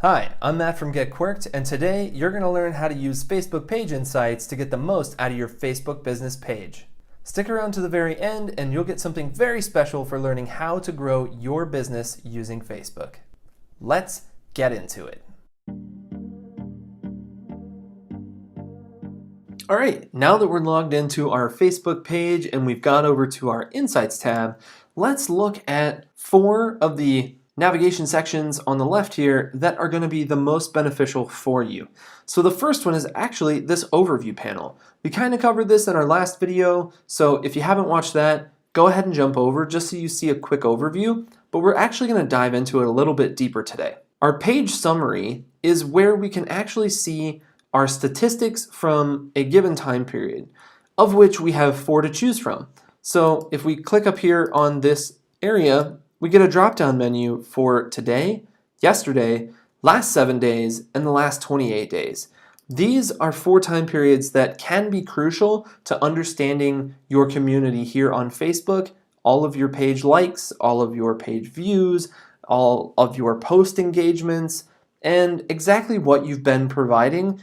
Hi, I'm Matt from Get Quirked, and today you're going to learn how to use Facebook Page Insights to get the most out of your Facebook business page. Stick around to the very end and you'll get something very special for learning how to grow your business using Facebook. Let's get into it. All right, now that we're logged into our Facebook page and we've gone over to our Insights tab, let's look at 4 of the navigation sections on the left here that are going to be the most beneficial for you. So the first one is actually this overview panel. We kind of covered this in our last video, so if you haven't watched that, go ahead and jump over just so you see a quick overview, but we're actually going to dive into it a little bit deeper today. Our page summary is where we can actually see our statistics from a given time period, of which we have 4 to choose from. So if we click up here on this area, we get a drop-down menu for today, yesterday, last 7 days, and the last 28 days. These are 4 time periods that can be crucial to understanding your community here on Facebook, all of your page likes, all of your page views, all of your post engagements, and exactly what you've been providing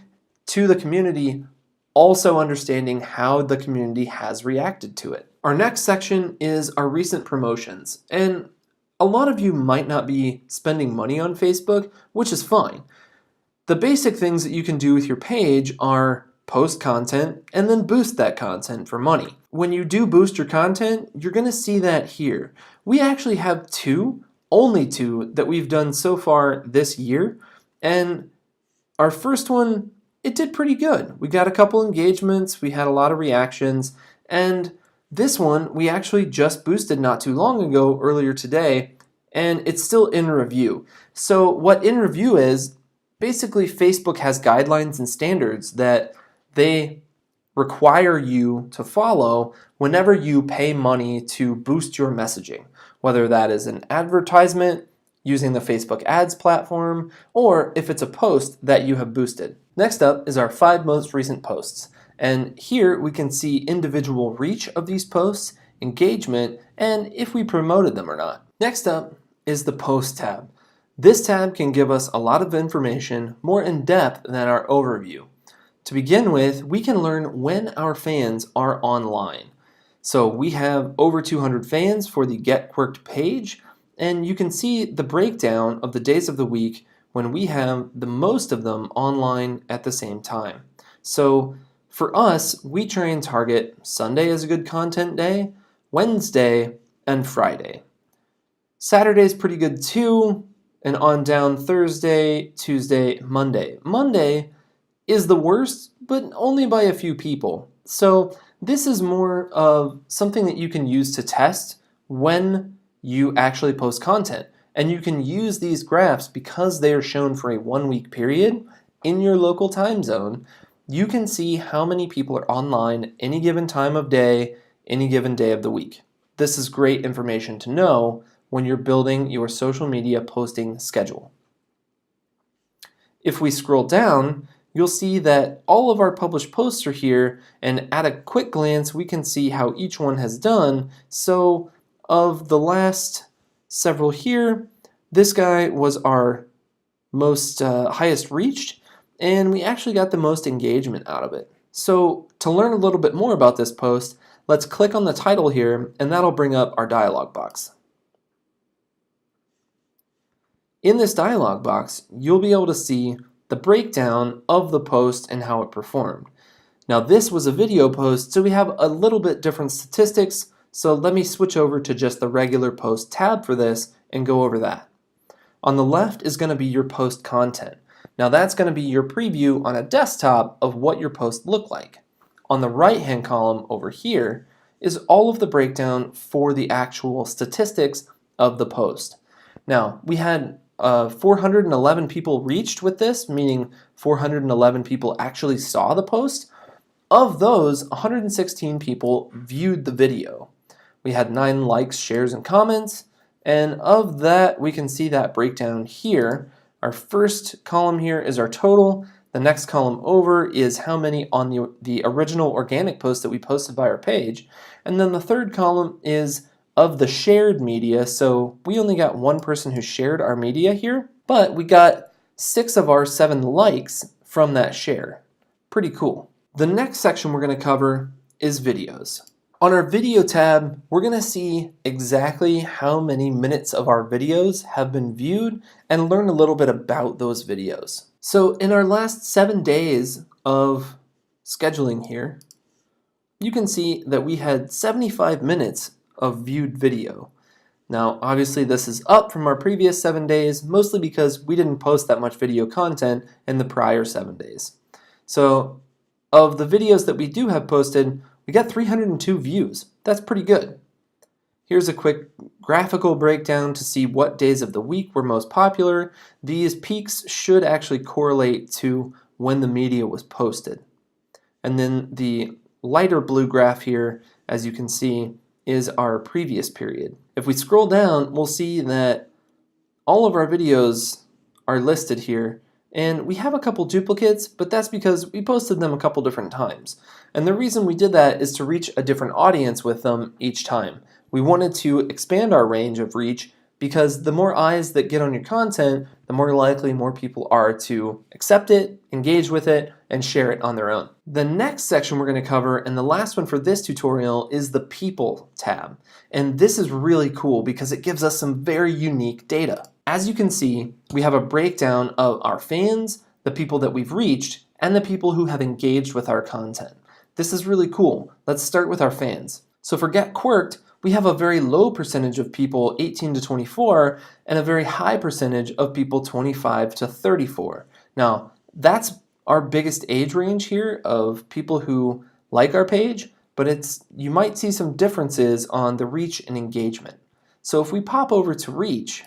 to the community, also understanding how the community has reacted to it. Our next section is our recent promotions, and a lot of you might not be spending money on Facebook, which is fine. The basic things that you can do with your page are post content and then boost that content for money. When you do boost your content, you're going to see that here. We actually have 2, only 2, that we've done so far this year, and our first one, it did pretty good. We got a couple engagements, we had a lot of reactions, and this one we actually just boosted not too long ago, earlier today, and it's still in review. So what in review is, basically Facebook has guidelines and standards that they require you to follow whenever you pay money to boost your messaging, whether that is an advertisement using the Facebook ads platform, or if it's a post that you have boosted. Next up is our 5 most recent posts. And here we can see individual reach of these posts, engagement, and if we promoted them or not. Next up is the Post tab. This tab can give us a lot of information more in depth than our overview. To begin with, we can learn when our fans are online. So we have over 200 fans for the Get Quirked page, and you can see the breakdown of the days of the week when we have the most of them online at the same time. So for us, we try and target Sunday as a good content day, Wednesday, and Friday. Saturday's pretty good too, and on down Thursday, Tuesday, Monday. Monday is the worst, but only by a few people. So this is more of something that you can use to test when you actually post content. And you can use these graphs because they are shown for a 1-week period in your local time zone. You can see how many people are online any given time of day, any given day of the week. This is great information to know when you're building your social media posting schedule. If we scroll down, you'll see that all of our published posts are here, and at a quick glance we can see how each one has done. So of the last several here, this guy was our most highest reached, and we actually got the most engagement out of it. So to learn a little bit more about this post, let's click on the title here, and that'll bring up our dialog box. In this dialog box, you'll be able to see the breakdown of the post and how it performed. Now this was a video post, so we have a little bit different statistics, so let me switch over to just the regular post tab for this and go over that. On the left is going to be your post content. Now that's going to be your preview on a desktop of what your post looked like. On the right hand column over here is all of the breakdown for the actual statistics of the post. Now we had 411 people reached with this, meaning 411 people actually saw the post. Of those, 116 people viewed the video. We had 9 likes, shares, and comments, and of that we can see that breakdown here. Our first column here is our total. The next column over is how many on the original organic post that we posted by our page. And then the third column is of the shared media. So we only got one person who shared our media here, but we got 6 of our 7 likes from that share. Pretty cool. The next section we're going to cover is videos. On our video tab, we're going to see exactly how many minutes of our videos have been viewed and learn a little bit about those videos. So in our last 7 days of scheduling here, you can see that we had 75 minutes of viewed video. Now, obviously this is up from our previous 7 days, mostly because we didn't post that much video content in the prior 7 days. So of the videos that we do have posted, we got 302 views. That's pretty good. Here's a quick graphical breakdown to see what days of the week were most popular. These peaks should actually correlate to when the media was posted. And then the lighter blue graph here, as you can see, is our previous period. If we scroll down, we'll see that all of our videos are listed here, and we have a couple duplicates, but that's because we posted them a couple different times. And the reason we did that is to reach a different audience with them each time. We wanted to expand our range of reach because the more eyes that get on your content, the more likely more people are to accept it, engage with it, and share it on their own. The next section we're going to cover, and the last one for this tutorial, is the People tab. And this is really cool because it gives us some very unique data. As you can see, we have a breakdown of our fans, the people that we've reached, and the people who have engaged with our content. This is really cool. Let's start with our fans. So for Get Quirked, we have a very low percentage of people 18 to 24 and a very high percentage of people 25 to 34. Now, that's our biggest age range here of people who like our page, but you might see some differences on the reach and engagement. So if we pop over to reach,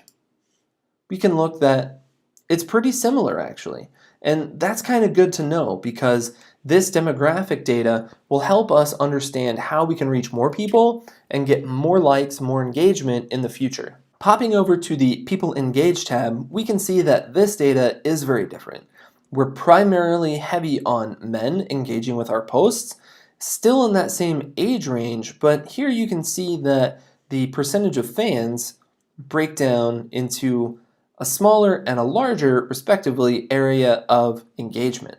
we can look that it's pretty similar actually. And that's kind of good to know because this demographic data will help us understand how we can reach more people and get more likes, more engagement in the future. Popping over to the People Engaged tab, we can see that this data is very different. We're primarily heavy on men engaging with our posts, still in that same age range, but here you can see that the percentage of fans break down into a smaller and a larger, respectively, area of engagement.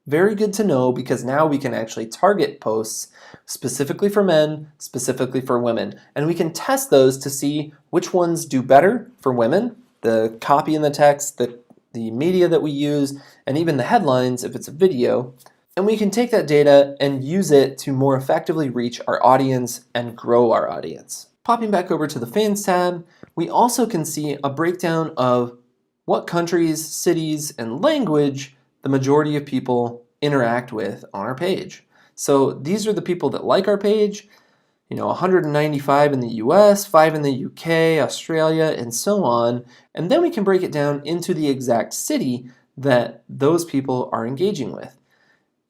Very good to know because now we can actually target posts specifically for men, specifically for women, and we can test those to see which ones do better for women, the copy in the text, the media that we use, and even the headlines if it's a video. And we can take that data and use it to more effectively reach our audience and grow our audience. Popping back over to the Fans tab, we also can see a breakdown of what countries, cities, and language the majority of people interact with on our page. So these are the people that like our page, 195 in the US, 5 in the UK, Australia, and so on. And then we can break it down into the exact city that those people are engaging with.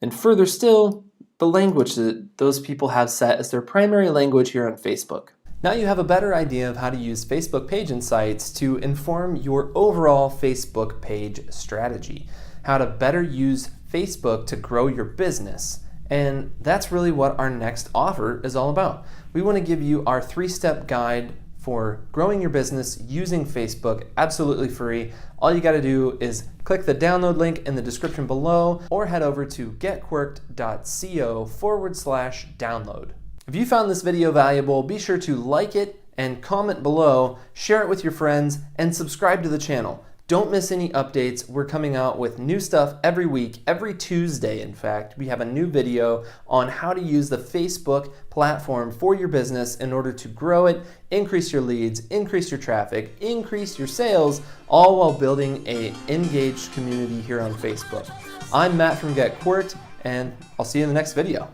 And further still, the language that those people have set as their primary language here on Facebook. Now you have a better idea of how to use Facebook Page Insights to inform your overall Facebook page strategy, how to better use Facebook to grow your business. And that's really what our next offer is all about. We want to give you our 3-step guide for growing your business using Facebook absolutely free. All you got to do is click the download link in the description below or head over to getquirked.co/download. If you found this video valuable, be sure to like it and comment below, share it with your friends, and subscribe to the channel. Don't miss any updates. We're coming out with new stuff every week, every Tuesday in fact. We have a new video on how to use the Facebook platform for your business in order to grow it, increase your leads, increase your traffic, increase your sales, all while building an engaged community here on Facebook. I'm Matt from Get Quirked, and I'll see you in the next video.